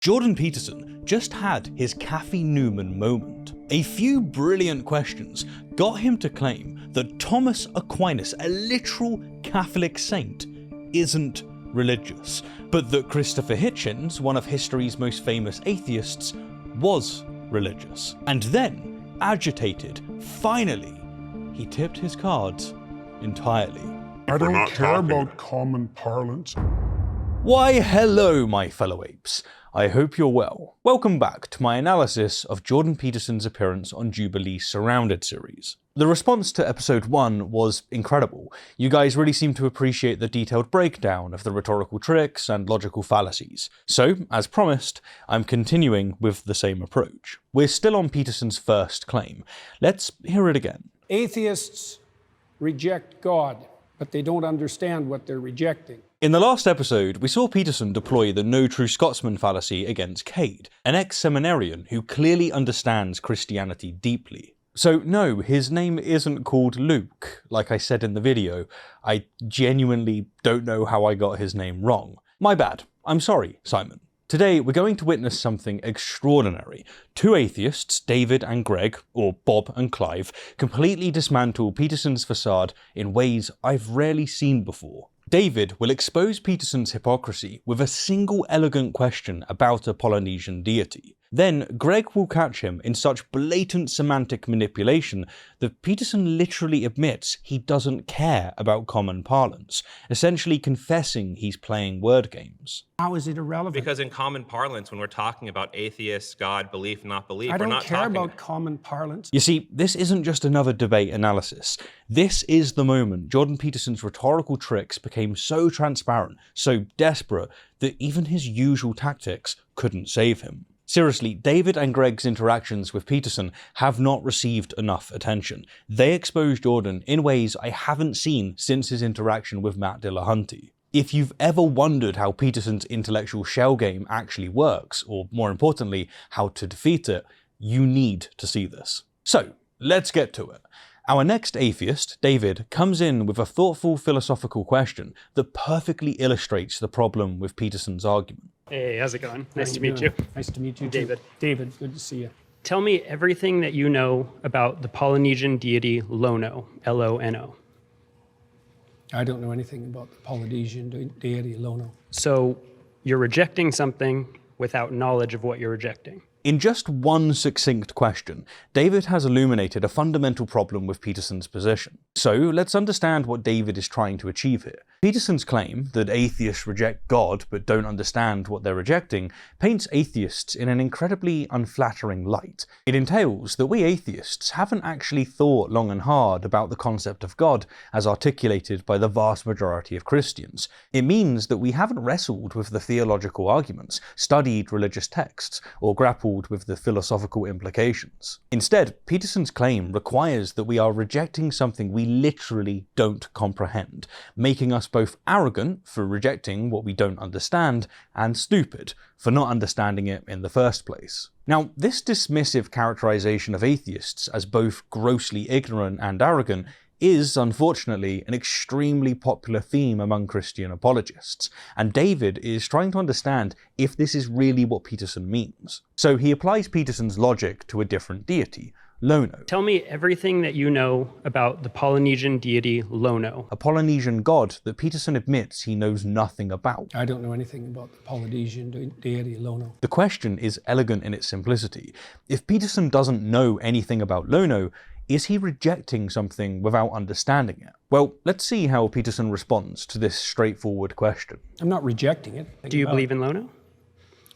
Jordan Peterson just had his Cathy Newman moment. A few brilliant questions got him to claim that Thomas Aquinas, a literal Catholic saint, isn't religious, but that Christopher Hitchens, one of history's most famous atheists, was religious. And then, agitated, finally, he tipped his cards entirely. I don't care about common parlance. Why hello my fellow apes, I hope you're well. Welcome back to my analysis of Jordan Peterson's appearance on Jubilee Surrounded series. The response to episode 1 was incredible. You guys really seem to appreciate the detailed breakdown of the rhetorical tricks and logical fallacies. So, as promised, I'm continuing with the same approach. We're still on Peterson's first claim. Let's hear it again. Atheists reject God, but they don't understand what they're rejecting. In the last episode, we saw Peterson deploy the no true Scotsman fallacy against Cade, an ex-seminarian who clearly understands Christianity deeply. So no, his name isn't called Luke, like I said in the video. I genuinely don't know how I got his name wrong. My bad. I'm sorry, Simon. Today, we're going to witness something extraordinary. Two atheists, David and Greg, or Bob and Clive, completely dismantle Peterson's facade in ways I've rarely seen before. David will expose Peterson's hypocrisy with a single elegant question about a Polynesian deity. Then Greg will catch him in such blatant semantic manipulation that Peterson literally admits he doesn't care about common parlance, essentially confessing he's playing word games. How is it irrelevant? Because in common parlance, when we're talking about atheists, God, belief, not belief, I we're don't not care talking about common parlance. You see, this isn't just another debate analysis. This is the moment Jordan Peterson's rhetorical tricks became so transparent, so desperate, that even his usual tactics couldn't save him. Seriously, David and Greg's interactions with Peterson have not received enough attention. They expose Jordan in ways I haven't seen since his interaction with Matt Dillahunty. If you've ever wondered how Peterson's intellectual shell game actually works, or more importantly, how to defeat it, you need to see this. So, let's get to it. Our next atheist, David, comes in with a thoughtful philosophical question that perfectly illustrates the problem with Peterson's argument. Hey, how's it going? Nice to meet you. Nice to meet you, David. David, good to see you. Tell me everything that you know about the Polynesian deity Lono, L-O-N-O. I don't know anything about the Polynesian deity Lono. So you're rejecting something without knowledge of what you're rejecting. In just one succinct question, David has illuminated a fundamental problem with Peterson's position. So let's understand what David is trying to achieve here. Peterson's claim that atheists reject God but don't understand what they're rejecting paints atheists in an incredibly unflattering light. It entails that we atheists haven't actually thought long and hard about the concept of God as articulated by the vast majority of Christians. It means that we haven't wrestled with the theological arguments, studied religious texts, or grappled with the philosophical implications. Instead, Peterson's claim requires that we are rejecting something we literally don't comprehend, making us both arrogant for rejecting what we don't understand, and stupid for not understanding it in the first place. Now, this dismissive characterization of atheists as both grossly ignorant and arrogant is, unfortunately, an extremely popular theme among Christian apologists, and David is trying to understand if this is really what Peterson means. So he applies Peterson's logic to a different deity, Lono. Tell me everything that you know about the Polynesian deity Lono. A Polynesian god that Peterson admits he knows nothing about. I don't know anything about the Polynesian deity Lono. The question is elegant in its simplicity. If Peterson doesn't know anything about Lono, is he rejecting something without understanding it? Well, let's see how Peterson responds to this straightforward question. I'm not rejecting it. Do you believe in Lono?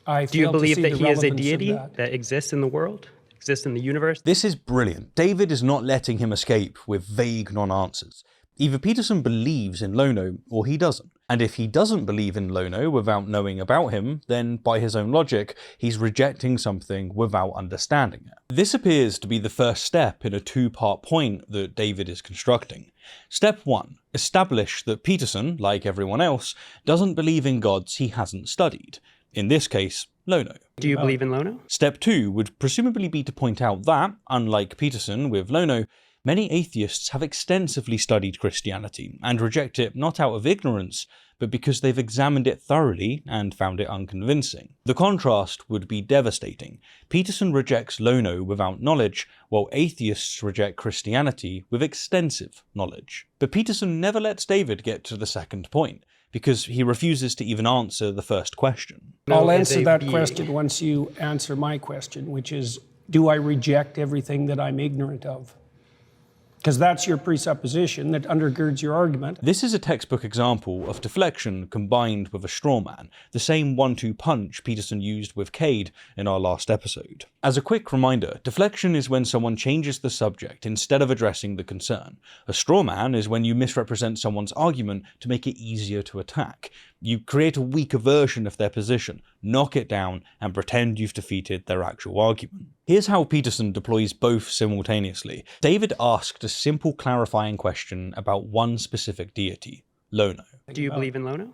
Do you believe that he is a deity that exists in the world, exists in the universe? This is brilliant. David is not letting him escape with vague non-answers. Either Peterson believes in Lono or he doesn't. And if he doesn't believe in Lono without knowing about him, then by his own logic, he's rejecting something without understanding it. This appears to be the first step in a two-part point that David is constructing. Step 1. Establish that Peterson, like everyone else, doesn't believe in gods he hasn't studied. In this case, Lono. Do you believe in Lono? Step 2 would presumably be to point out that, unlike Peterson with Lono, Many atheists have extensively studied Christianity and reject it not out of ignorance, but because they've examined it thoroughly and found it unconvincing. The contrast would be devastating. Peterson rejects Lono without knowledge, while atheists reject Christianity with extensive knowledge. But Peterson never lets David get to the second point, because he refuses to even answer the first question. I'll answer that question once you answer my question, which is, do I reject everything that I'm ignorant of? Because that's your presupposition that undergirds your argument. This is a textbook example of deflection combined with a straw man, the same 1-2 punch Peterson used with Cade in our last episode. As a quick reminder, deflection is when someone changes the subject instead of addressing the concern. A straw man is when you misrepresent someone's argument to make it easier to attack. You create a weaker version of their position, knock it down, and pretend you've defeated their actual argument. Here's how Peterson deploys both simultaneously. David asked a simple clarifying question about one specific deity, Lono. Do you believe in Lono?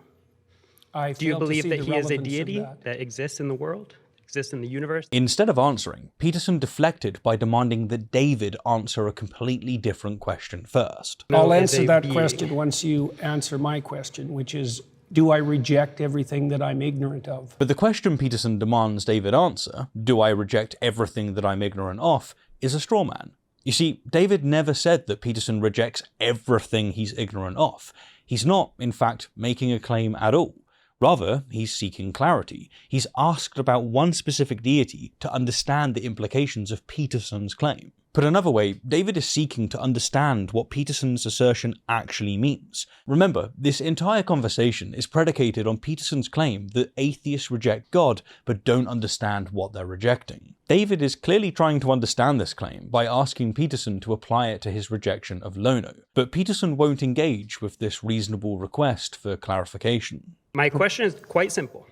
Do you believe that he is a deity that exists in the world, exists in the universe? Instead of answering, Peterson deflected by demanding that David answer a completely different question first. I'll answer that question once you answer my question, which is, do I reject everything that I'm ignorant of? But the question Peterson demands David answer, do I reject everything that I'm ignorant of, is a straw man. You see, David never said that Peterson rejects everything he's ignorant of. He's not, in fact, making a claim at all. Rather, he's seeking clarity. He's asked about one specific deity to understand the implications of Peterson's claim. Put another way, David is seeking to understand what Peterson's assertion actually means. Remember, this entire conversation is predicated on Peterson's claim that atheists reject God but don't understand what they're rejecting. David is clearly trying to understand this claim by asking Peterson to apply it to his rejection of Lono, but Peterson won't engage with this reasonable request for clarification. My question is quite simple.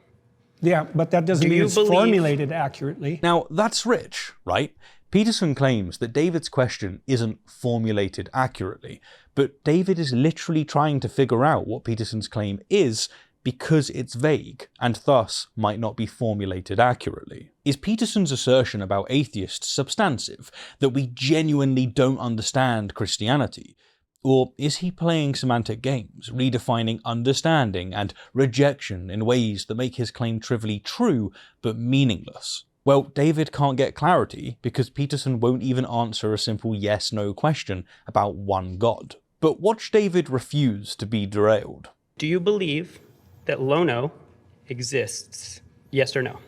Yeah, but that doesn't mean it's formulated accurately. Now, that's rich, right? Peterson claims that David's question isn't formulated accurately, but David is literally trying to figure out what Peterson's claim is because it's vague, and thus might not be formulated accurately. Is Peterson's assertion about atheists substantive, that we genuinely don't understand Christianity? Or is he playing semantic games, redefining understanding and rejection in ways that make his claim trivially true but meaningless? Well, David can't get clarity because Peterson won't even answer a simple yes-no question about one God. But watch David refuse to be derailed. Do you believe that Lono exists? Yes or no?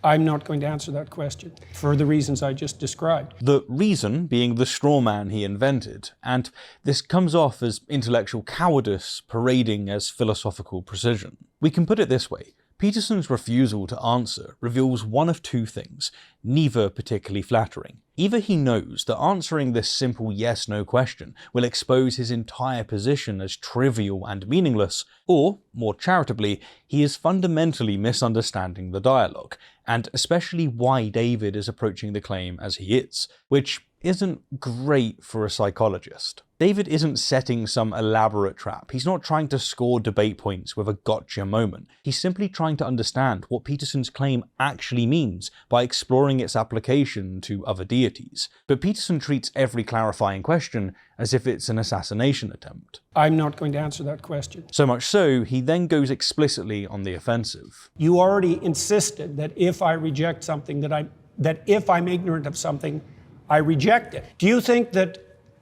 I'm not going to answer that question for the reasons I just described. The reason being the straw man he invented, and this comes off as intellectual cowardice parading as philosophical precision. We can put it this way. Peterson's refusal to answer reveals one of two things, neither particularly flattering. Either he knows that answering this simple yes-no question will expose his entire position as trivial and meaningless, or, more charitably, he is fundamentally misunderstanding the dialogue, and especially why David is approaching the claim as he is, which isn't great for a psychologist. David isn't setting some elaborate trap. He's not trying to score debate points with a gotcha moment. He's simply trying to understand what Peterson's claim actually means by exploring its application to other deities. But Peterson treats every clarifying question as if it's an assassination attempt. I'm not going to answer that question. So much so, he then goes explicitly on the offensive. You already insisted that if I reject something, that if I'm ignorant of something, I reject it. Do you think that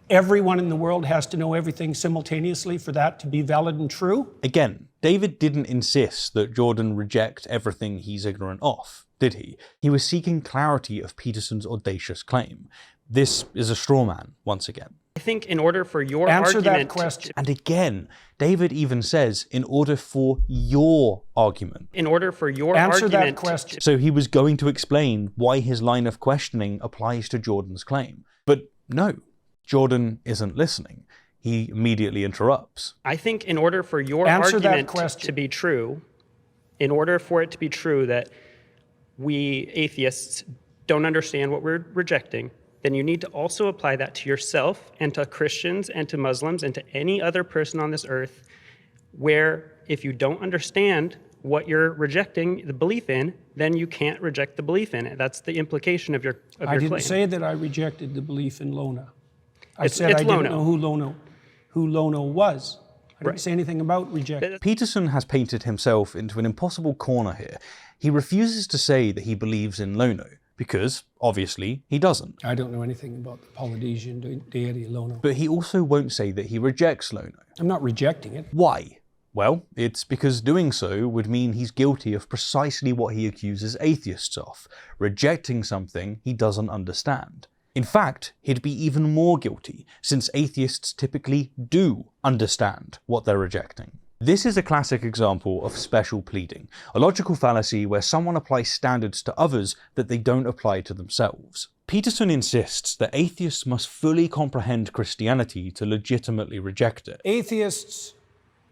everyone in the world has to know everything simultaneously for that to be valid and true? Again, David didn't insist that Jordan reject everything he's ignorant of, did he? He was seeking clarity of Peterson's audacious claim. This is a straw man, once again. I think in order for your answer argument... that question. And again, David even says, in order for your argument. In order for your answer argument... that question. So he was going to explain why his line of questioning applies to Jordan's claim. But no, Jordan isn't listening. He immediately interrupts. I think in order for your answer argument that question. To be true, in order for it to be true that we atheists don't understand what we're rejecting, then you need to also apply that to yourself and to Christians and to Muslims and to any other person on this earth, where if you don't understand what you're rejecting the belief in, then you can't reject the belief in it. That's the implication of your claim. I didn't say that I rejected the belief in Lono. I said it's I didn't Lono. know who Lono was. I didn't Right. say anything about reject. Peterson has painted himself into an impossible corner here. He refuses to say that he believes in Lono, because, obviously, he doesn't. I don't know anything about the Polynesian deity Lono. But he also won't say that he rejects Lono. I'm not rejecting it. Why? Well, it's because doing so would mean he's guilty of precisely what he accuses atheists of, rejecting something he doesn't understand. In fact, he'd be even more guilty, since atheists typically do understand what they're rejecting. This is a classic example of special pleading, a logical fallacy where someone applies standards to others that they don't apply to themselves. Peterson insists that atheists must fully comprehend Christianity to legitimately reject it. Atheists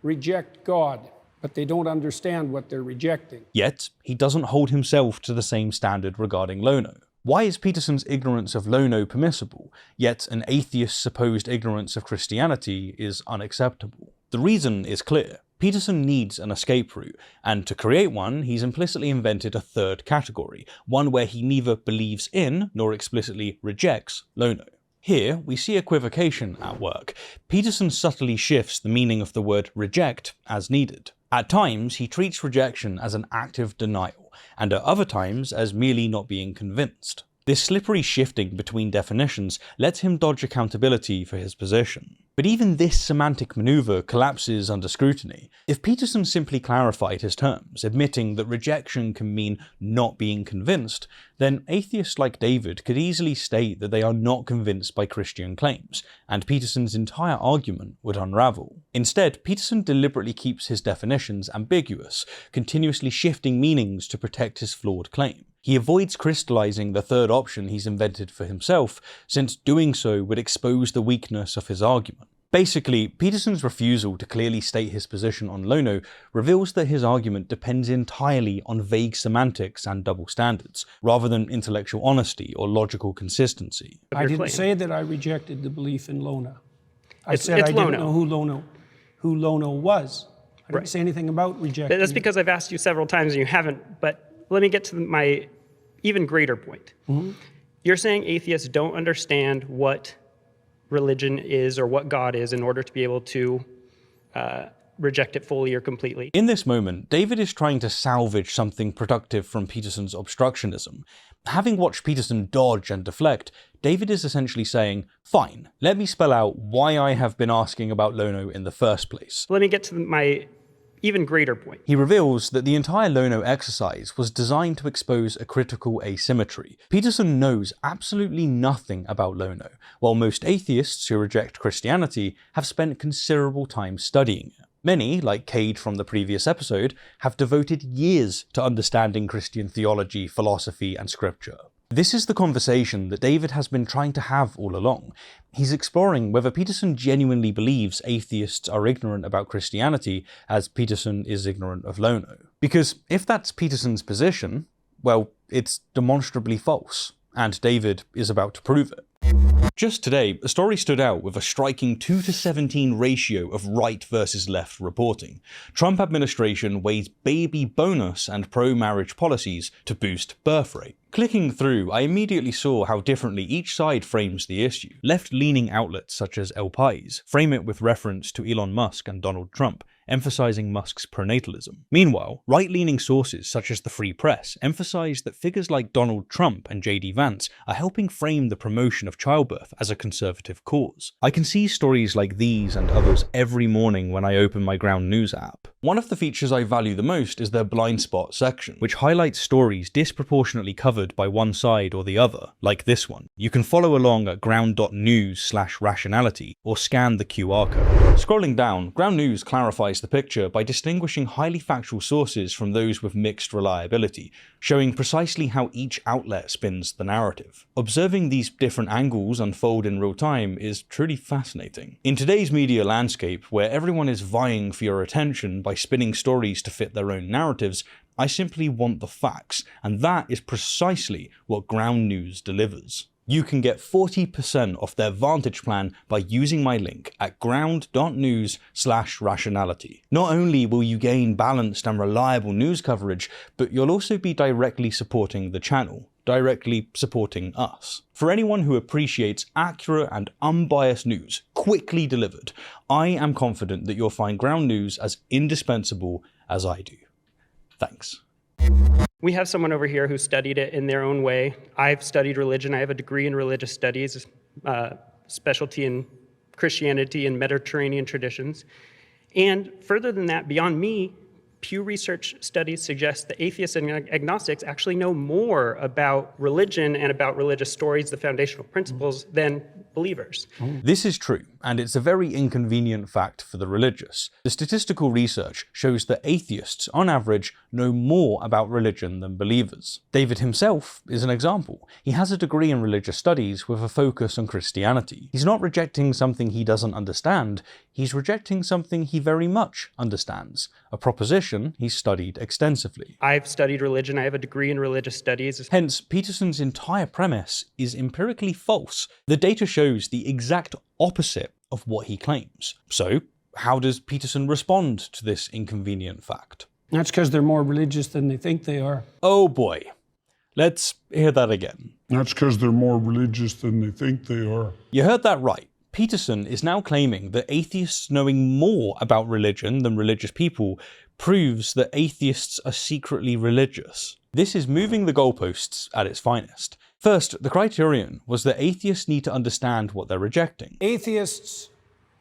reject God, but they don't understand what they're rejecting. Yet, he doesn't hold himself to the same standard regarding Lono. Why is Peterson's ignorance of Lono permissible, yet an atheist's supposed ignorance of Christianity is unacceptable? The reason is clear. Peterson needs an escape route, and to create one, he's implicitly invented a third category, one where he neither believes in nor explicitly rejects Lono. Here, we see equivocation at work. Peterson subtly shifts the meaning of the word reject as needed. At times, he treats rejection as an active denial, and at other times as merely not being convinced. This slippery shifting between definitions lets him dodge accountability for his position. But even this semantic maneuver collapses under scrutiny. If Peterson simply clarified his terms, admitting that rejection can mean not being convinced, then atheists like David could easily state that they are not convinced by Christian claims, and Peterson's entire argument would unravel. Instead, Peterson deliberately keeps his definitions ambiguous, continuously shifting meanings to protect his flawed claim. He avoids crystallizing the third option he's invented for himself, since doing so would expose the weakness of his argument. Basically, Peterson's refusal to clearly state his position on Lono reveals that his argument depends entirely on vague semantics and double standards, rather than intellectual honesty or logical consistency. I didn't claim. say that I rejected the belief in Lono. I It's said I didn't Lono. know who Lono was. I didn't Right. say anything about rejecting. That's because I've asked you several times and you haven't, but let me get to my even greater point. You're saying atheists don't understand what religion is or what God is in order to be able to reject it fully or completely. In this moment, David is trying to salvage something productive from Peterson's obstructionism. Having watched Peterson dodge and deflect, David is essentially saying, fine, let me spell out why I have been asking about Lono in the first place. Let me get to my even greater point. He reveals that the entire Lono exercise was designed to expose a critical asymmetry. Peterson knows absolutely nothing about Lono, while most atheists who reject Christianity have spent considerable time studying it. Many, like Cade from the previous episode, have devoted years to understanding Christian theology, philosophy, and scripture. This is the conversation that David has been trying to have all along. He's exploring whether Peterson genuinely believes atheists are ignorant about Christianity, as Peterson is ignorant of Lono. Because if that's Peterson's position, well, it's demonstrably false, and David is about to prove it. Just today, a story stood out with a striking 2:17 ratio of right versus left reporting. Trump administration weighs baby bonus and pro-marriage policies to boost birth rate. Clicking through, I immediately saw how differently each side frames the issue. Left-leaning outlets such as El País frame it with reference to Elon Musk and Donald Trump, emphasizing Musk's pronatalism. Meanwhile, right-leaning sources such as the Free Press emphasize that figures like Donald Trump and J.D. Vance are helping frame the promotion of childbirth as a conservative cause. I can see stories like these and others every morning when I open my Ground News app. One of the features I value the most is their blind spot section, which highlights stories disproportionately covered by one side or the other, like this one. You can follow along at ground.news/rationality or scan the QR code. Scrolling down, Ground News clarifies the picture by distinguishing highly factual sources from those with mixed reliability, showing precisely how each outlet spins the narrative. Observing these different angles unfold in real time is truly fascinating. In today's media landscape, where everyone is vying for your attention by spinning stories to fit their own narratives, I simply want the facts, and that is precisely what Ground News delivers. You can get 40% off their Vantage plan by using my link at ground.news/rationality. Not only will you gain balanced and reliable news coverage, but you'll also be directly supporting the channel. directly supporting us. For anyone who appreciates accurate and unbiased news, quickly delivered, I am confident that you'll find Ground News as indispensable as I do. Thanks. We have someone over here who studied it in their own way. I've studied religion. I have a degree in religious studies, specialty in Christianity and Mediterranean traditions. And further than that, beyond me, Pew Research studies suggest that atheists and agnostics actually know more about religion and about religious stories, the foundational principles, than believers. This is true, and it's a very inconvenient fact for the religious. The statistical research shows that atheists, on average, know more about religion than believers. David himself is an example. He has a degree in religious studies with a focus on Christianity. He's not rejecting something he doesn't understand, he's rejecting something he very much understands, a proposition he's studied extensively. I've studied religion. I have a degree in religious studies. Hence, Peterson's entire premise is empirically false. The data shows the exact opposite of what he claims. So, how does Peterson respond to this inconvenient fact? That's because they're more religious than they think they are. Oh boy. Let's hear that again. That's because they're more religious than they think they are. You heard that right. Peterson is now claiming that atheists knowing more about religion than religious people proves that atheists are secretly religious. This is moving the goalposts at its finest. First, the criterion was that atheists need to understand what they're rejecting. Atheists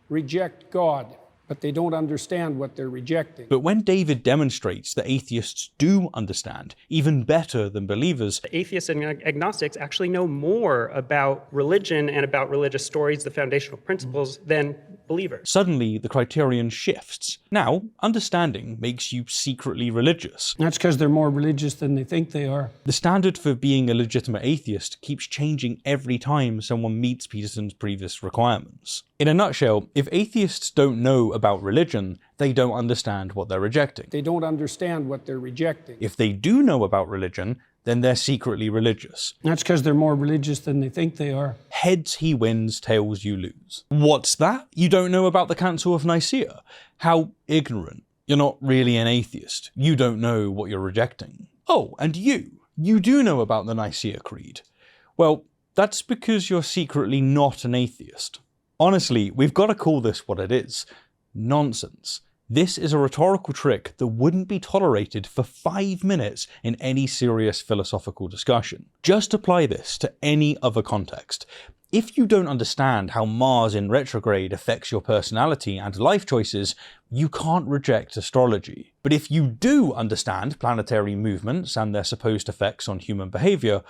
reject God, but they don't understand what they're rejecting. But when David demonstrates that atheists do understand, even better than believers, Atheists and agnostics actually know more about religion and about religious stories, the foundational principles, than believers. suddenly the criterion shifts. Now, understanding makes you secretly religious. That's because they're more religious than they think they are. The standard for being a legitimate atheist keeps changing every time someone meets Peterson's previous requirements. In a nutshell, if atheists don't know about religion, they don't understand what they're rejecting. They don't understand what they're rejecting. If they do know about religion, then they're secretly religious. That's because they're more religious than they think they are. Heads he wins, tails you lose. What's that? You don't know about the Council of Nicaea? How ignorant. You're not really an atheist. You don't know what you're rejecting. Oh, and you do know about the Nicaea Creed. Well, that's because you're secretly not an atheist. Honestly, we've got to call this what it is. Nonsense. This is a rhetorical trick that wouldn't be tolerated for 5 minutes in any serious philosophical discussion. Just apply this to any other context. If you don't understand how Mars in retrograde affects your personality and life choices, you can't reject astrology. But if you do understand planetary movements and their supposed effects on human behaviour,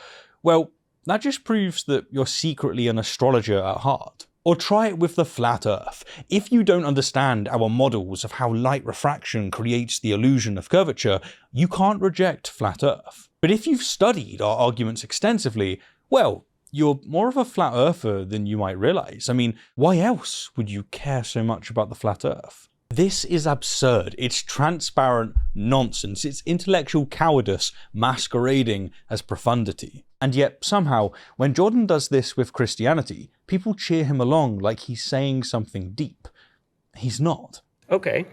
well, that just proves that you're secretly an astrologer at heart. Or try it with the flat Earth. If you don't understand our models of how light refraction creates the illusion of curvature, you can't reject flat Earth. But if you've studied our arguments extensively, well, you're more of a flat earther than you might realise. I mean, why else would you care so much about the flat Earth? This is absurd. It's transparent nonsense. It's intellectual cowardice masquerading as profundity. And yet, somehow, when Jordan does this with Christianity, people cheer him along like he's saying something deep. He's not. Okay,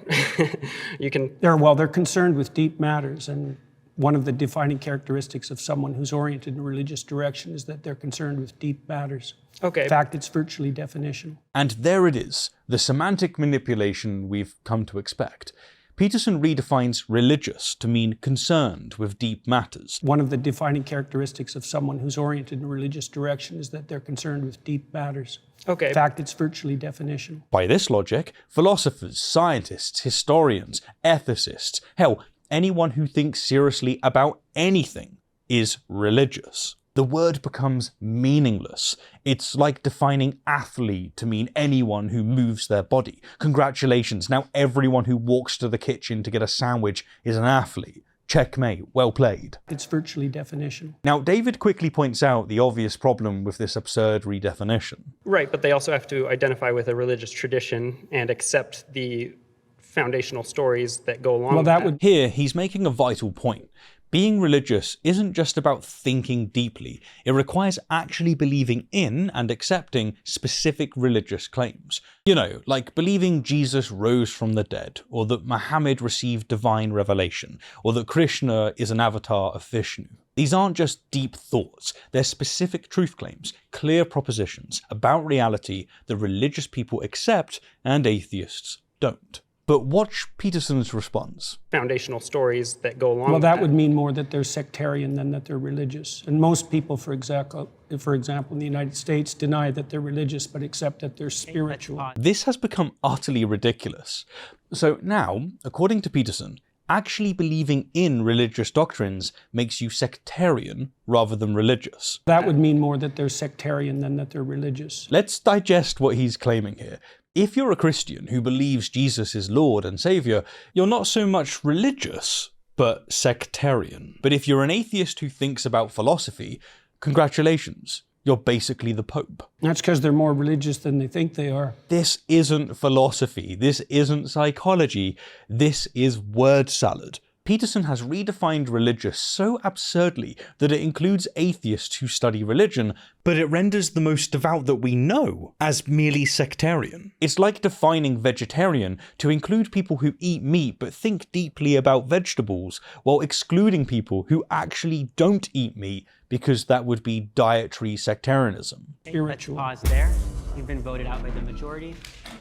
you can... They're concerned with deep matters, and one of the defining characteristics of someone who's oriented in a religious direction is that they're concerned with deep matters. Okay. In fact, it's virtually definitional. And there it is, the semantic manipulation we've come to expect. Peterson redefines religious to mean concerned with deep matters. One of the defining characteristics of someone who's oriented in a religious direction is that they're concerned with deep matters. Okay. In fact, it's virtually definitional. By this logic, philosophers, scientists, historians, ethicists, hell, anyone who thinks seriously about anything is religious. The word becomes meaningless. It's like defining athlete to mean anyone who moves their body. Congratulations, now everyone who walks to the kitchen to get a sandwich is an athlete. Checkmate, well played. It's virtually definitional. Now, David quickly points out the obvious problem with this absurd redefinition. Right, but they also have to identify with a religious tradition and accept the foundational stories that go along with that. Here, he's making a vital point. Being religious isn't just about thinking deeply. It requires actually believing in and accepting specific religious claims. You know, like believing Jesus rose from the dead, or that Muhammad received divine revelation, or that Krishna is an avatar of Vishnu. These aren't just deep thoughts, they're specific truth claims, clear propositions about reality that religious people accept and atheists don't. But watch Peterson's response. Foundational stories that go along Well, with that would mean more that they're sectarian than that they're religious. And most people, for example, in the United States, deny that they're religious but accept that they're spiritual. This has become utterly ridiculous. So now, according to Peterson, actually believing in religious doctrines makes you sectarian rather than religious. That would mean more that they're sectarian than that they're religious. Let's digest what he's claiming here. If you're a Christian who believes Jesus is Lord and Saviour, you're not so much religious, but sectarian. But if you're an atheist who thinks about philosophy, congratulations, you're basically the Pope. That's because they're more religious than they think they are. This isn't philosophy, this isn't psychology, this is word salad. Peterson has redefined religious so absurdly that it includes atheists who study religion, but it renders the most devout that we know as merely sectarian. It's like defining vegetarian to include people who eat meat but think deeply about vegetables, while excluding people who actually don't eat meat because that would be dietary sectarianism. Let's pause there. You've been voted out by the majority.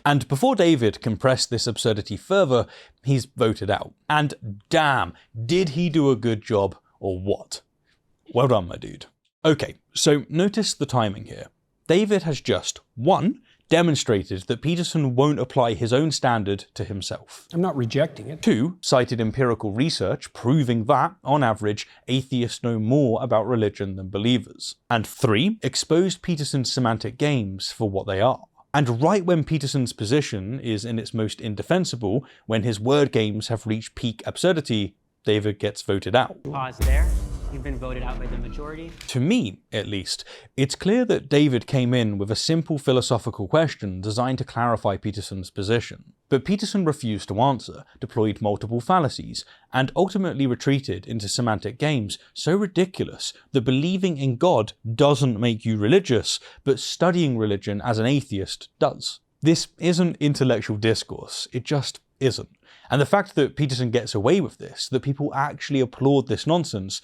And before David can press this absurdity further, he's voted out. And damn, did he do a good job or what? Well done, my dude. Okay, so notice the timing here. David has just 1. Demonstrated that Peterson won't apply his own standard to himself. I'm not rejecting it. 2. Cited empirical research proving that, on average, atheists know more about religion than believers. And 3. Exposed Peterson's semantic games for what they are. And right when Peterson's position is in its most indefensible, when his word games have reached peak absurdity, David gets voted out. Pause there. You've been voted out by the majority. To me, at least, it's clear that David came in with a simple philosophical question designed to clarify Peterson's position. But Peterson refused to answer, deployed multiple fallacies, and ultimately retreated into semantic games so ridiculous that believing in God doesn't make you religious, but studying religion as an atheist does. This isn't intellectual discourse, it just isn't. And the fact that Peterson gets away with this, that people actually applaud this nonsense,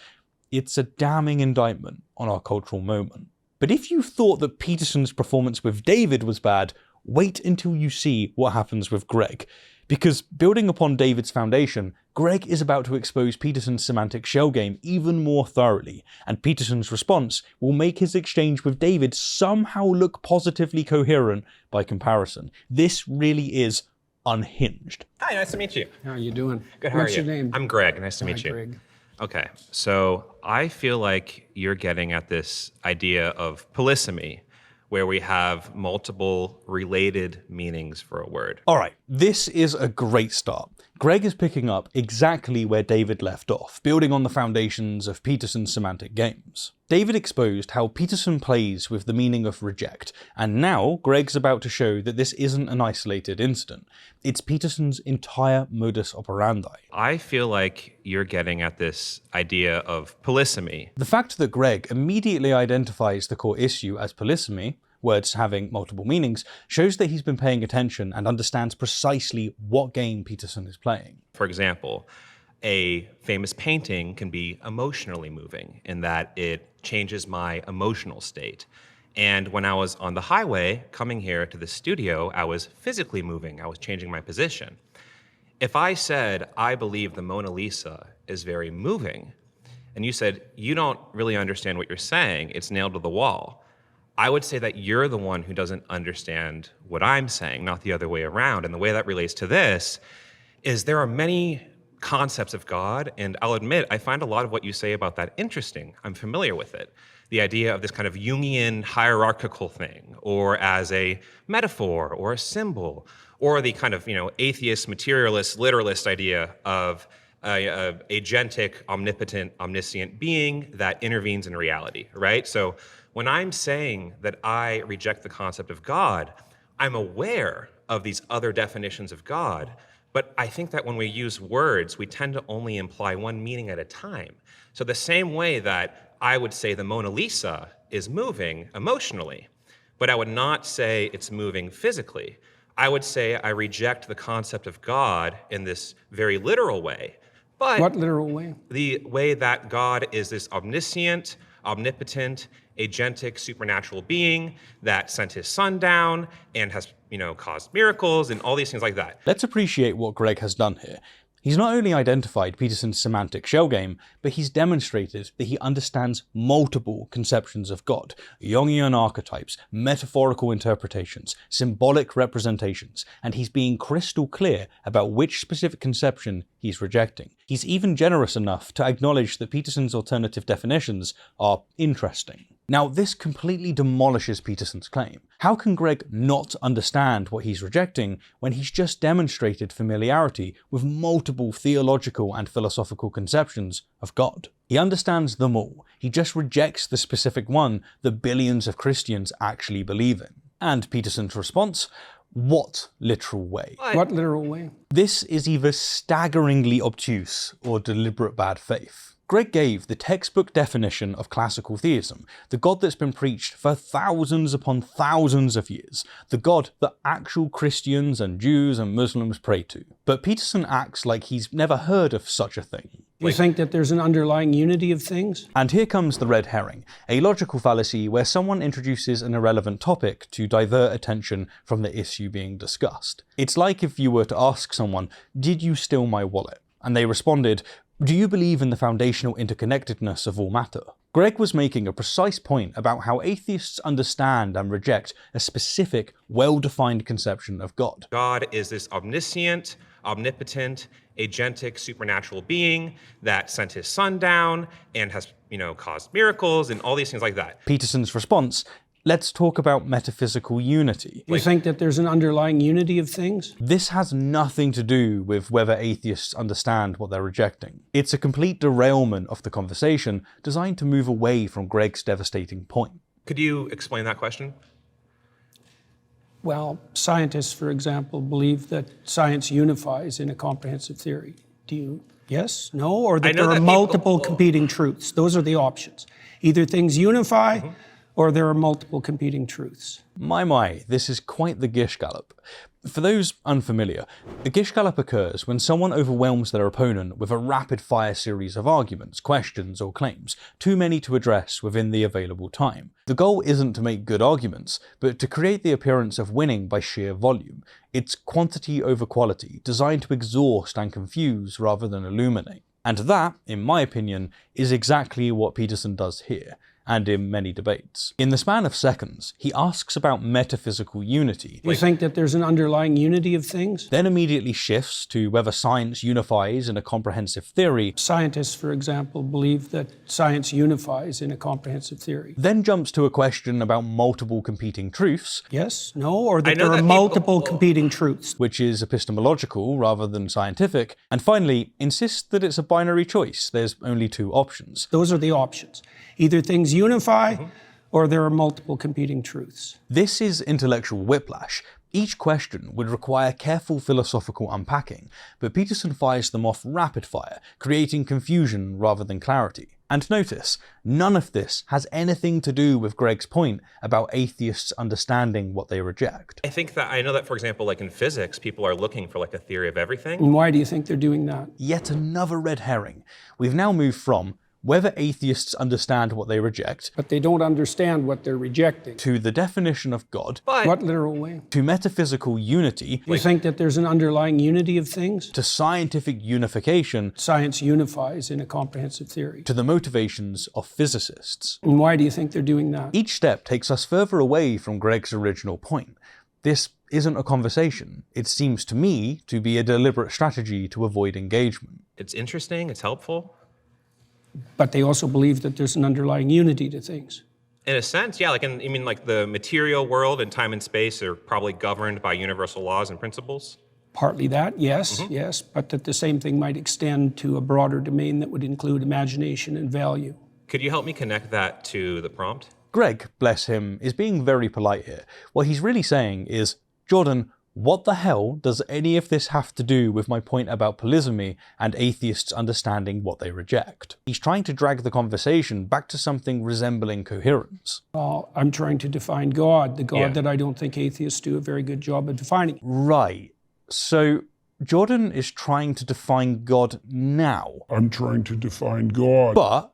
it's a damning indictment on our cultural moment. But if you thought that Peterson's performance with David was bad, wait until you see what happens with Greg. Because building upon David's foundation, Greg is about to expose Peterson's semantic shell game even more thoroughly, and Peterson's response will make his exchange with David somehow look positively coherent by comparison. This really is unhinged. Hi, nice to meet you. How are you doing? Good, how What's are you? your name? I'm Greg, nice to meet Hi, you. Greg. Okay, so I feel like you're getting at this idea of polysemy, where we have multiple related meanings for a word. Alright, this is a great start. Greg is picking up exactly where David left off, building on the foundations of Peterson's semantic games. David exposed how Peterson plays with the meaning of reject, and now Greg's about to show that this isn't an isolated incident. It's Peterson's entire modus operandi. I feel like you're getting at this idea of polysemy. The fact that Greg immediately identifies the core issue as polysemy, words having multiple meanings, shows that he's been paying attention and understands precisely what game Peterson is playing. For example, a famous painting can be emotionally moving in that it changes my emotional state. And when I was on the highway coming here to the studio, I was physically moving, I was changing my position. If I said, I believe the Mona Lisa is very moving, and you said, you don't really understand what you're saying, it's nailed to the wall, I would say that you're the one who doesn't understand what I'm saying, not the other way around. And the way that relates to this is there are many concepts of God, and I'll admit, I find a lot of what you say about that interesting. I'm familiar with it. The idea of this kind of Jungian hierarchical thing, or as a metaphor, or a symbol, or the kind of, atheist, materialist, literalist idea of a agentic, omnipotent, omniscient being that intervenes in reality, right? So when I'm saying that I reject the concept of God, I'm aware of these other definitions of God, but I think that when we use words, we tend to only imply one meaning at a time. So the same way that I would say the Mona Lisa is moving emotionally, but I would not say it's moving physically. I would say I reject the concept of God in this very literal way, But What literal way? the way that God is this omniscient, omnipotent, agentic, supernatural being that sent his son down and has, caused miracles and all these things like that. Let's appreciate what Greg has done here. He's not only identified Peterson's semantic shell game, but he's demonstrated that he understands multiple conceptions of God, Jungian archetypes, metaphorical interpretations, symbolic representations, and he's being crystal clear about which specific conception he's rejecting. He's even generous enough to acknowledge that Peterson's alternative definitions are interesting. Now, this completely demolishes Peterson's claim. How can Greg not understand what he's rejecting when he's just demonstrated familiarity with multiple theological and philosophical conceptions of God? He understands them all. He just rejects the specific one that billions of Christians actually believe in. And Peterson's response? What literal way? What literal way? This is either staggeringly obtuse or deliberate bad faith. Greg gave the textbook definition of classical theism, the God that's been preached for thousands upon thousands of years, the God that actual Christians and Jews and Muslims pray to. But Peterson acts like he's never heard of such a thing. You think that there's an underlying unity of things? And here comes the red herring, a logical fallacy where someone introduces an irrelevant topic to divert attention from the issue being discussed. It's like if you were to ask someone, "Did you steal my wallet?" And they responded, "Do you believe in the foundational interconnectedness of all matter?" Greg was making a precise point about how atheists understand and reject a specific, well-defined conception of God. God is this omniscient, omnipotent, agentic, supernatural being that sent his son down and has, caused miracles and all these things like that. Peterson's response: let's talk about metaphysical unity. You think that there's an underlying unity of things? This has nothing to do with whether atheists understand what they're rejecting. It's a complete derailment of the conversation designed to move away from Greg's devastating point. Could you explain that question? Well, scientists, for example, believe that science unifies in a comprehensive theory. Do you? Yes? No? Or that there are multiple competing truths? Those are the options. Either things unify, or there are multiple competing truths. My, this is quite the Gish Gallop. For those unfamiliar, the Gish Gallop occurs when someone overwhelms their opponent with a rapid-fire series of arguments, questions, or claims, too many to address within the available time. The goal isn't to make good arguments, but to create the appearance of winning by sheer volume. It's quantity over quality, designed to exhaust and confuse rather than illuminate. And that, in my opinion, is exactly what Peterson does here, and in many debates. In the span of seconds, he asks about metaphysical unity. You think that there's an underlying unity of things? Then immediately shifts to whether science unifies in a comprehensive theory. Scientists, for example, believe that science unifies in a comprehensive theory. Then jumps to a question about multiple competing truths. Yes? No? Or that there are multiple competing truths? Which is epistemological rather than scientific. And finally, insists that it's a binary choice. There's only two options. Those are the options. Either things unify, or there are multiple competing truths. This is intellectual whiplash. Each question would require careful philosophical unpacking, but Peterson fires them off rapid fire, creating confusion rather than clarity. And notice, none of this has anything to do with Greg's point about atheists understanding what they reject. I know that, for example, like in physics, people are looking for like a theory of everything. And why do you think they're doing that? Yet another red herring. We've now moved from whether atheists understand what they reject, but they don't understand what they're rejecting, to the definition of God, what literal way? To metaphysical unity, You think that there's an underlying unity of things? To scientific unification, science unifies in a comprehensive theory, to the motivations of physicists. And why do you think they're doing that? Each step takes us further away from Greg's original point. This isn't a conversation. It seems to me to be a deliberate strategy to avoid engagement. It's interesting, it's helpful. But they also believe that there's an underlying unity to things. In a sense, yeah, like the material world and time and space are probably governed by universal laws and principles. Partly that, yes, yes, but that the same thing might extend to a broader domain that would include imagination and value. Could you help me connect that to the prompt? Greg, bless him, is being very polite here. What he's really saying is, Jordan, what the hell does any of this have to do with my point about polysemy and atheists understanding what they reject? He's trying to drag the conversation back to something resembling coherence. I'm trying to define God, the God that I don't think atheists do a very good job of defining. Right. So, Jordan is trying to define God now. I'm trying to define God. But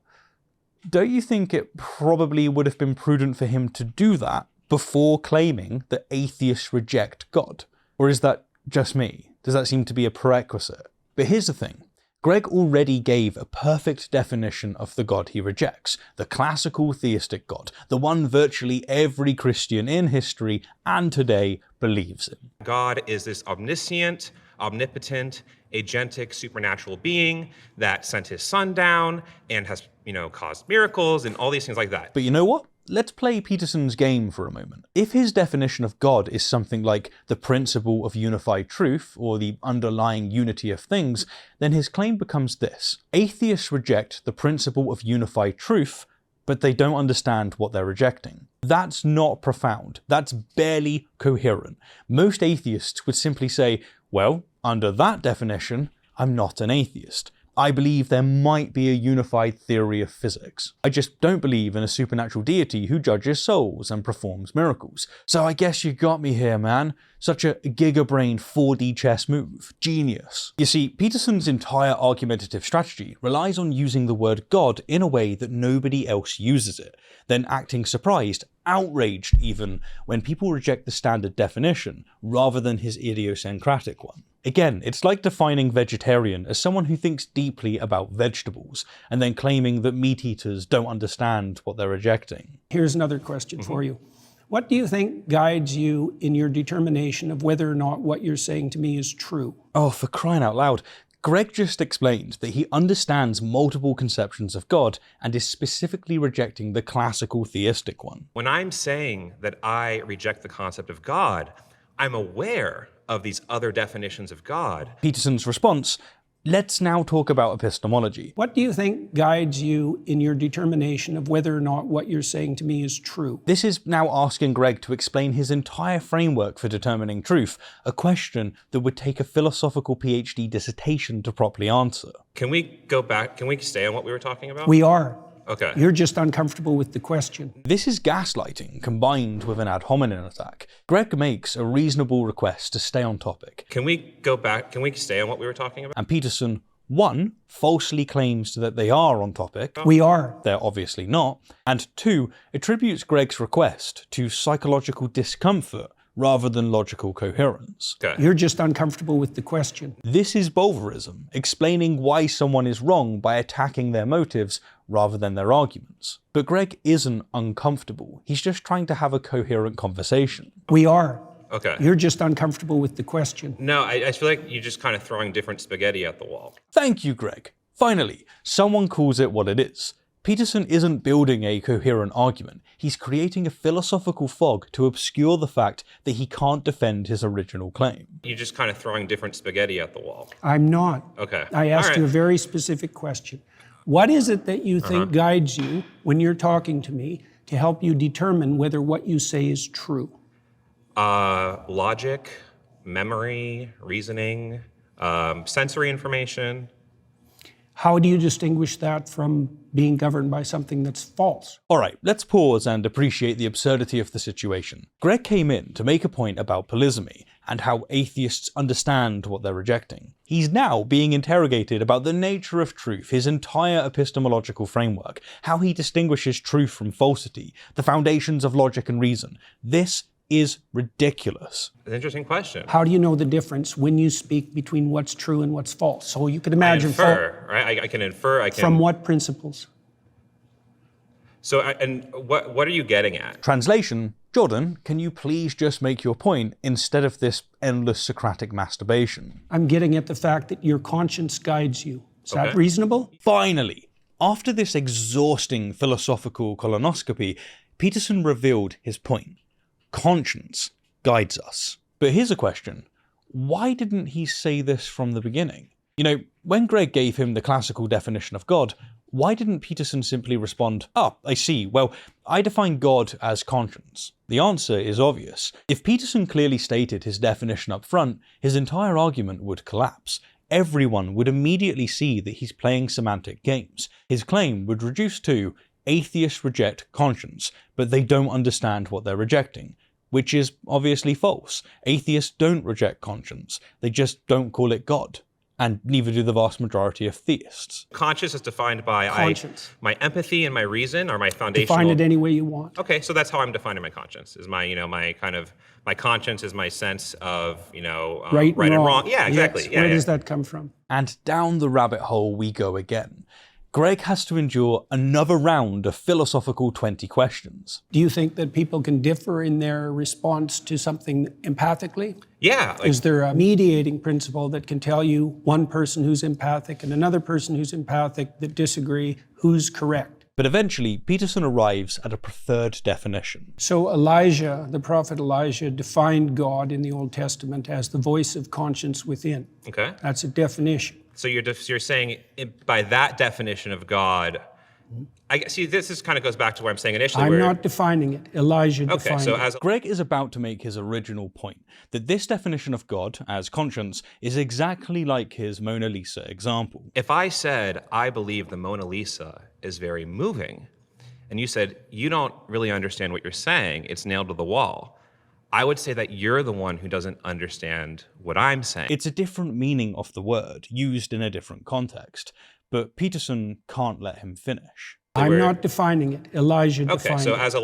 don't you think it probably would have been prudent for him to do that before claiming that atheists reject God? Or is that just me? Does that seem to be a prerequisite? But here's the thing. Greg already gave a perfect definition of the God he rejects, the classical theistic God, the one virtually every Christian in history and today believes in. God is this omniscient, omnipotent, agentic, supernatural being that sent his son down and has, caused miracles and all these things like that. But you know what? Let's play Peterson's game for a moment. If his definition of God is something like the principle of unified truth or the underlying unity of things, then his claim becomes this. Atheists reject the principle of unified truth, but they don't understand what they're rejecting. That's not profound. That's barely coherent. Most atheists would simply say, well, under that definition, I'm not an atheist. I believe there might be a unified theory of physics. I just don't believe in a supernatural deity who judges souls and performs miracles. So I guess you got me here, man. Such a giga-brained 4D chess move. Genius. You see, Peterson's entire argumentative strategy relies on using the word God in a way that nobody else uses it, then acting surprised, outraged even, when people reject the standard definition rather than his idiosyncratic one. Again, it's like defining vegetarian as someone who thinks deeply about vegetables, and then claiming that meat eaters don't understand what they're rejecting. Here's another question for you. What do you think guides you in your determination of whether or not what you're saying to me is true? Oh, for crying out loud. Greg just explained that he understands multiple conceptions of God and is specifically rejecting the classical theistic one. When I'm saying that I reject the concept of God, I'm aware of these other definitions of God. Peterson's response, let's now talk about epistemology. What do you think guides you in your determination of whether or not what you're saying to me is true? This is now asking Greg to explain his entire framework for determining truth, a question that would take a philosophical PhD dissertation to properly answer. Can we go back? Can we stay on what we were talking about? We are. Okay. You're just uncomfortable with the question. This is gaslighting combined with an ad hominem attack. Greg makes a reasonable request to stay on topic. Can we go back? Can we stay on what we were talking about? And Peterson, 1, falsely claims that they are on topic. We are. They're obviously not. And 2, attributes Greg's request to psychological discomfort rather than logical coherence. Okay. You're just uncomfortable with the question. This is Bolverism, explaining why someone is wrong by attacking their motives rather than their arguments. But Greg isn't uncomfortable. He's just trying to have a coherent conversation. We are. Okay. You're just uncomfortable with the question. No, I feel like you're just kind of throwing different spaghetti at the wall. Thank you, Greg. Finally, someone calls it what it is. Peterson isn't building a coherent argument. He's creating a philosophical fog to obscure the fact that he can't defend his original claim. You're just kind of throwing different spaghetti at the wall. I'm not. Okay. I asked All right. you a very specific question. What is it that you think guides you when you're talking to me to help you determine whether what you say is true? Logic, memory, reasoning, sensory information. How do you distinguish that from being governed by something that's false? All right, let's pause and appreciate the absurdity of the situation. Greg came in to make a point about polysemy and how atheists understand what they're rejecting. He's now being interrogated about the nature of truth, his entire epistemological framework, how he distinguishes truth from falsity, the foundations of logic and reason. This is ridiculous. An interesting question. How do you know the difference when you speak between what's true and what's false? So you could I imagine infer, right? I can infer. I can. from what principles? So, and what are you getting at? Translation, Jordan, can you please just make your point instead of this endless Socratic masturbation? I'm getting at the fact that your conscience guides you. Is that Okay. reasonable? Finally, after this exhausting philosophical colonoscopy, Peterson revealed his point. Conscience guides us. But here's a question. Why didn't he say this from the beginning? You know, when Greg gave him the classical definition of God, why didn't Peterson simply respond, I see, well, I define God as conscience? The answer is obvious. If Peterson clearly stated his definition up front, his entire argument would collapse. Everyone would immediately see that he's playing semantic games. His claim would reduce to, atheists reject conscience, but they don't understand what they're rejecting. which is obviously false. Atheists don't reject conscience, they just don't call it God. And neither do the vast majority of theists. Conscience is defined by Conscience. my empathy and my reason are my foundational. Define it any way you want. Okay, so that's how I'm defining my conscience. Is my conscience is my sense of Right and wrong. wrong. Yeah, exactly. Yes. Yeah, Where yeah. does that come from? And down the rabbit hole we go again. Greg has to endure another round of philosophical 20 questions. Do you think that people can differ in their response to something empathically? Yeah. Is there a mediating principle that can tell you one person who's empathic and another person who's empathic that disagree, who's correct? But eventually, Peterson arrives at a preferred definition. So Elijah, the prophet Elijah, defined God in the Old Testament as the voice of conscience within. Okay. That's a definition. So you're saying by that definition of God, I see. This kind of goes back to where I'm saying initially. I'm not defining it. Elijah Okay, defined so it. as Greg is about to make his original point, that this definition of God as conscience is exactly like his Mona Lisa example. if I said I believe the Mona Lisa is very moving, and you said you don't really understand what you're saying, it's nailed to the wall, I would say that you're the one who doesn't understand what I'm saying. It's a different meaning of the word, used in a different context, but Peterson can't let him finish. I'm not defining it. Elijah Okay, defined so it. as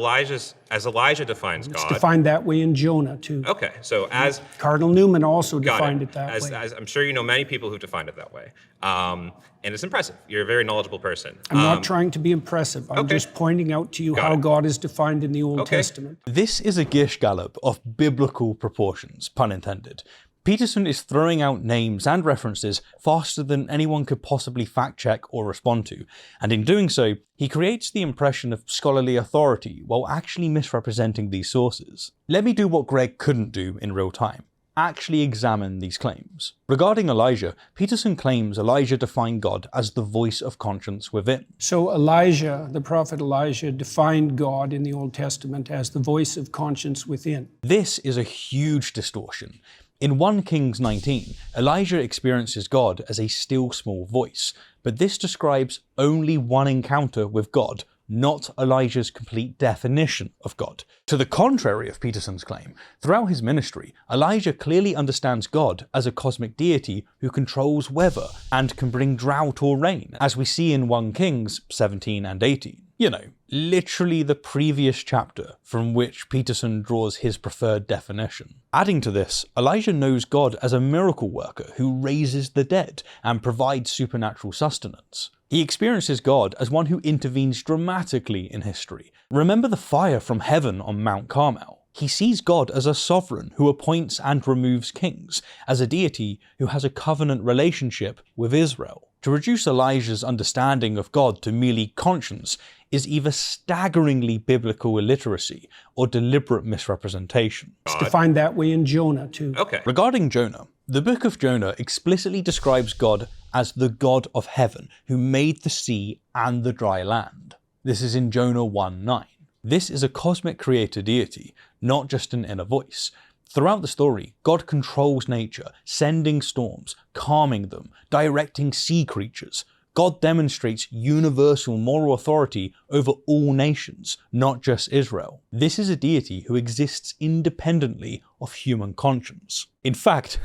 Elijah defines It's God. defined that way in Jonah, too. Okay, so as Cardinal Newman also got defined it that as, way. as I'm sure you know many people who've defined it that way, and it's impressive. You're a very knowledgeable person. I'm not trying to be impressive. I'm okay. just pointing out to you Got how it. God is defined in the Old Okay. Testament. This is a gish gallop of biblical proportions, pun intended. Peterson is throwing out names and references faster than anyone could possibly fact check or respond to, and in doing so, he creates the impression of scholarly authority while actually misrepresenting these sources. Let me do what Greg couldn't do in real time. Actually examine these claims. Regarding Elijah, Peterson claims Elijah defined God as the voice of conscience within. So Elijah, the prophet Elijah, defined God in the Old Testament as the voice of conscience within. This is a huge distortion. In 1 Kings 19, Elijah experiences God as a still small voice, but this describes only one encounter with God, not Elijah's complete definition of God. To the contrary of Peterson's claim, throughout his ministry, Elijah clearly understands God as a cosmic deity who controls weather and can bring drought or rain, as we see in 1 Kings 17 and 18. You know, literally the previous chapter from which Peterson draws his preferred definition. Adding to this, Elijah knows God as a miracle worker who raises the dead and provides supernatural sustenance. He experiences God as one who intervenes dramatically in history. Remember the fire from heaven on Mount Carmel. He sees God as a sovereign who appoints and removes kings, as a deity who has a covenant relationship with Israel. To reduce Elijah's understanding of God to merely conscience is either staggeringly biblical illiteracy or deliberate misrepresentation. It's defined that way in Jonah, too. Okay. Regarding Jonah, the book of Jonah explicitly describes God as the God of heaven who made the sea and the dry land. This is in Jonah 1:9. This is a cosmic creator deity, not just an inner voice. Throughout the story, God controls nature, sending storms, calming them, directing sea creatures. God demonstrates universal moral authority over all nations, not just Israel. This is a deity who exists independently of human conscience. In fact,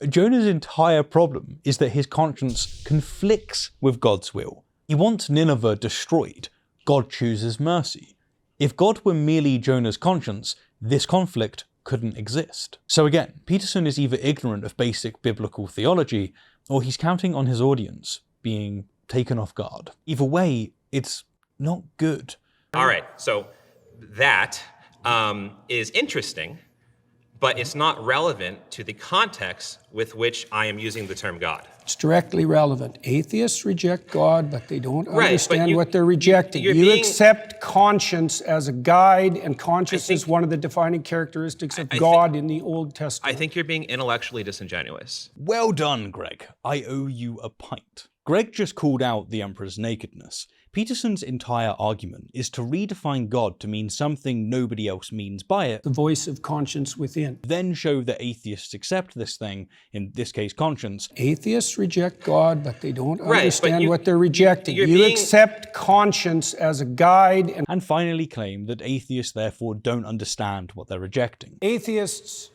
Jonah's entire problem is that his conscience conflicts with God's will. He wants Nineveh destroyed. God chooses mercy. If God were merely Jonah's conscience, this conflict couldn't exist. So again, Peterson is either ignorant of basic biblical theology, or he's counting on his audience being taken off guard. Either way, it's not good. All right, so that is interesting, but it's not relevant to the context with which I am using the term God. It's directly relevant. Atheists reject God, but they don't but understand you- what they're rejecting. you're You being- accept conscience as a guide, and conscience is one of the defining characteristics of God in the Old Testament. I think you're being intellectually disingenuous. Well done, Greg. I owe you a pint. Greg just called out the Emperor's nakedness. Peterson's entire argument is to redefine God to mean something nobody else means by it, The voice of conscience within. then show that atheists accept this thing, in this case conscience, Atheists reject God, but they don't Right, but understand what they're rejecting. you're You being- accept conscience as a guide, and and finally claim that atheists therefore don't understand what they're rejecting. atheists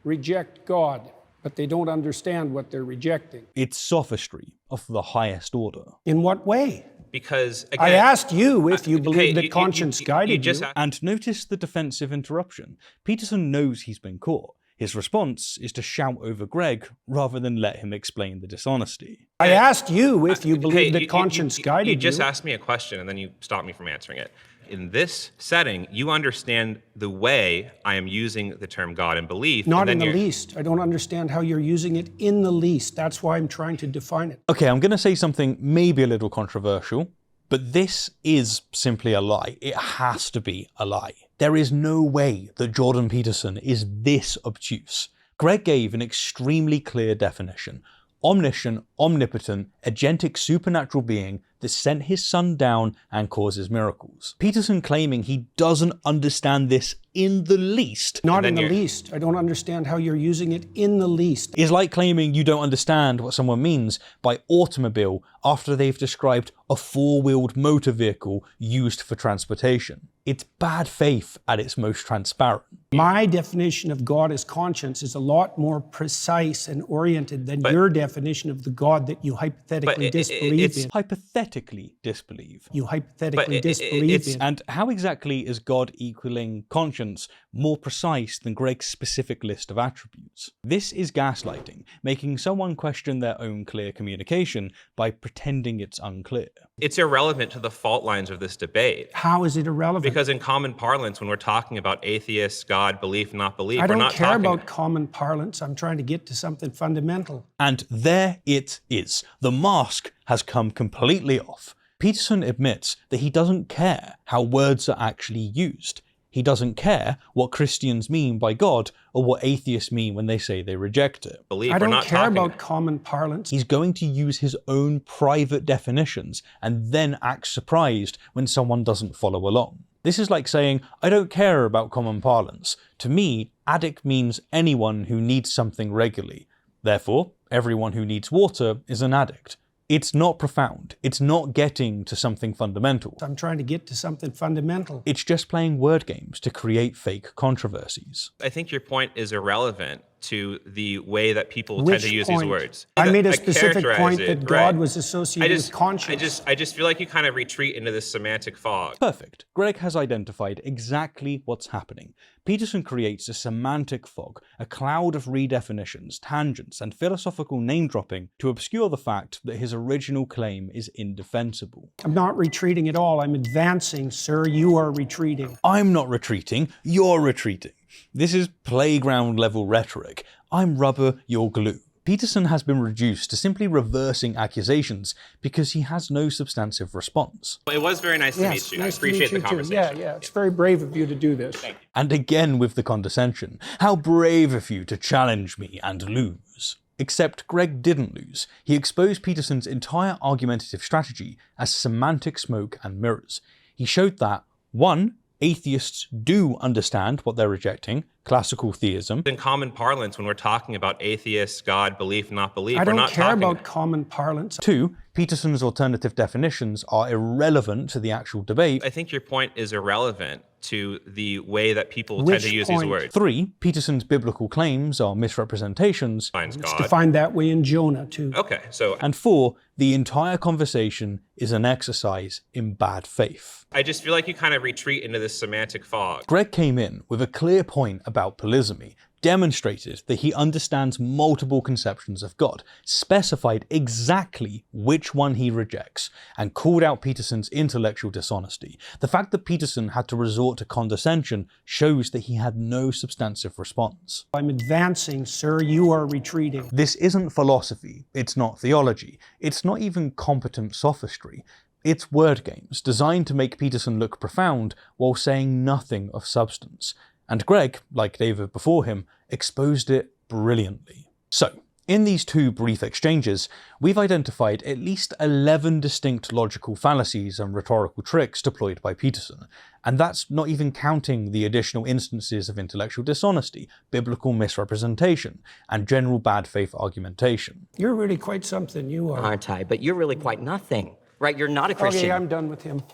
reject God, but they don't understand what they're rejecting. It's sophistry of the highest order. In what way? Because again, I asked you if you okay, believe that you conscience guided just you. And notice the defensive interruption. Peterson knows he's been caught. His response is to shout over Greg rather than let him explain the dishonesty. I asked you if you okay, believe that conscience guided you. You just asked me a question and then you stopped me from answering it. In this setting, you understand the way I am using the term God and belief. Not and in then the you're- least. I don't understand how you're using it in the least. That's why I'm trying to define it. Okay, I'm going to say something maybe a little controversial, but this is simply a lie. It has to be a lie. There is no way that Jordan Peterson is this obtuse. Greg gave an extremely clear definition. Omniscient, omnipotent, agentic supernatural being that sent his son down and causes miracles. Peterson claiming he doesn't understand this in the least Not then in the you're- least. I don't understand how you're using it in the least. is like claiming you don't understand what someone means by automobile after they've described a four-wheeled motor vehicle used for transportation. It's bad faith at its most transparent. My definition of God as conscience is a lot more precise and oriented than your definition of the God that you hypothetically But disbelieve it's- in. Hypothetically disbelieve. You hypothetically But disbelieve it's- in. And how exactly is God equaling conscience more precise than Greg's specific list of attributes? This is gaslighting, making someone question their own clear communication by pretending it's unclear. It's irrelevant to the fault lines of this debate. How is it irrelevant? Because in common parlance, when we're talking about atheists, God, belief, not belief, I we're don't not care talking about common parlance. I'm trying to get to something fundamental. And there it is. The mask has come completely off. Peterson admits that he doesn't care how words are actually used. He doesn't care what Christians mean by God or what atheists mean when they say they reject it. belief. I We're don't not care talking about common parlance. He's going to use his own private definitions and then act surprised when someone doesn't follow along. This is like saying, I don't care about common parlance. To me, addict means anyone who needs something regularly. Therefore, everyone who needs water is an addict. It's not profound. It's not getting to something fundamental. I'm trying to get to something fundamental. It's just playing word games to create fake controversies. I think your point is irrelevant to the way that people tend Which to use point? these words. I made a I specific characterize point it, that God right. was associated with conscience. I just feel like you kind of retreat into this semantic fog. Perfect. Greg has identified exactly what's happening. Peterson creates a semantic fog, a cloud of redefinitions, tangents, and philosophical name-dropping to obscure the fact that his original claim is indefensible. I'm not retreating at all. I'm advancing, sir. You are retreating. I'm not retreating, you're retreating. This is playground-level rhetoric. I'm rubber, you're glue. Peterson has been reduced to simply reversing accusations because he has no substantive response. It was very nice to meet you. I nice to appreciate meet the you too. conversation. Yeah. It's very brave of you to do this. And again with the condescension. How brave of you to challenge me and lose. Except Greg didn't lose. He exposed Peterson's entire argumentative strategy as semantic smoke and mirrors. He showed that 1. Atheists do understand what they're rejecting, classical theism. In common parlance, when we're talking about atheists, God, belief, not belief, I we're don't not care talking about common parlance. 2. Peterson's alternative definitions are irrelevant to the actual debate. I think your point is irrelevant to the way that people tend Which to use these point? words. 3. Peterson's biblical claims are misrepresentations. Finds It's God. defined that way in Jonah too. Okay, so And 4. The entire conversation is an exercise in bad faith. I just feel like you kind of retreat into this semantic fog. Greg came in with a clear point about polysemy, demonstrated that he understands multiple conceptions of God, specified exactly which one he rejects, and called out Peterson's intellectual dishonesty. The fact that Peterson had to resort to condescension shows that he had no substantive response. I'm advancing, sir. You are retreating. This isn't philosophy, it's not theology, it's not even competent sophistry. It's word games designed to make Peterson look profound while saying nothing of substance. And Greg, like David before him, exposed it brilliantly. So, In these two brief exchanges, we've identified at least 11 distinct logical fallacies and rhetorical tricks deployed by Peterson, and that's not even counting the additional instances of intellectual dishonesty, biblical misrepresentation, and general bad faith argumentation. You're really quite something, you are. Aren't I? But you're really quite nothing, right? You're not a Christian. Okay, I'm done with him.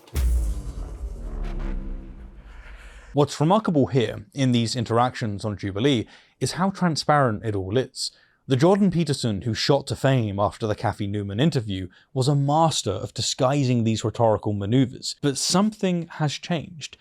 What's remarkable here, in these interactions on Jubilee, is how transparent it all is. The Jordan Peterson who shot to fame after the Cathy Newman interview was a master of disguising these rhetorical maneuvers, but something has changed.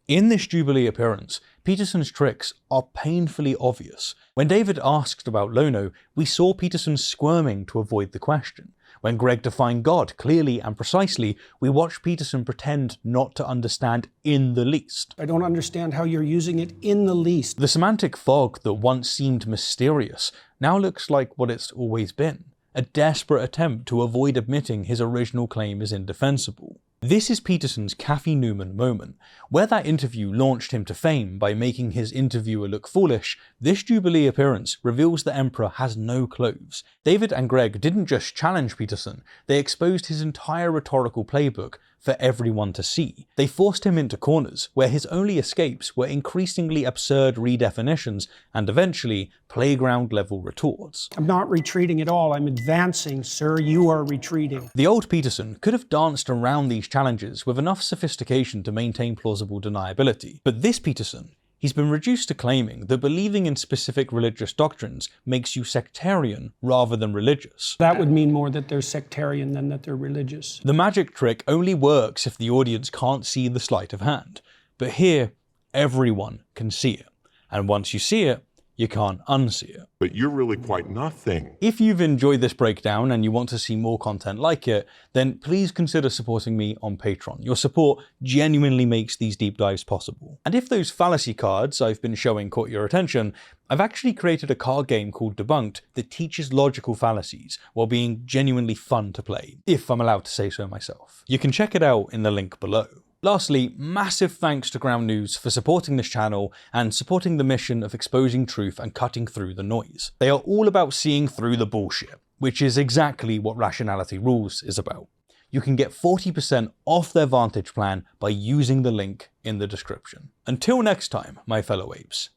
In this Jubilee appearance, Peterson's tricks are painfully obvious. When David asked about Lono, we saw Peterson squirming to avoid the question. When Greg defined God clearly and precisely, we watched Peterson pretend not to understand in the least. I don't understand how you're using it in the least. The semantic fog that once seemed mysterious now looks like what it's always been, a desperate attempt to avoid admitting his original claim is indefensible. This is Peterson's Cathy Newman moment. Where that interview launched him to fame by making his interviewer look foolish, this Jubilee appearance reveals the Emperor has no clothes. David and Greg didn't just challenge Peterson, they exposed his entire rhetorical playbook for everyone to see. They forced him into corners where his only escapes were increasingly absurd redefinitions and eventually playground-level retorts. I'm not retreating at all. I'm advancing, sir. You are retreating. The old Peterson could have danced around these challenges with enough sophistication to maintain plausible deniability, but this Peterson, he's been reduced to claiming that believing in specific religious doctrines makes you sectarian rather than religious. That would mean more that they're sectarian than that they're religious. The magic trick only works if the audience can't see the sleight of hand, but here, everyone can see it, and once you see it, you can't unsee it. But you're really quite nothing. If you've enjoyed this breakdown and you want to see more content like it, then please consider supporting me on Patreon. Your support genuinely makes these deep dives possible. And if those fallacy cards I've been showing caught your attention, I've actually created a card game called Debunked that teaches logical fallacies while being genuinely fun to play, if I'm allowed to say so myself. You can check it out in the link below. Lastly, massive thanks to Ground News for supporting this channel and supporting the mission of exposing truth and cutting through the noise. They are all about seeing through the bullshit, which is exactly what Rationality Rules is about. You can get 40% off their Vantage plan by using the link in the description. Until next time, my fellow apes,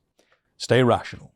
stay rational.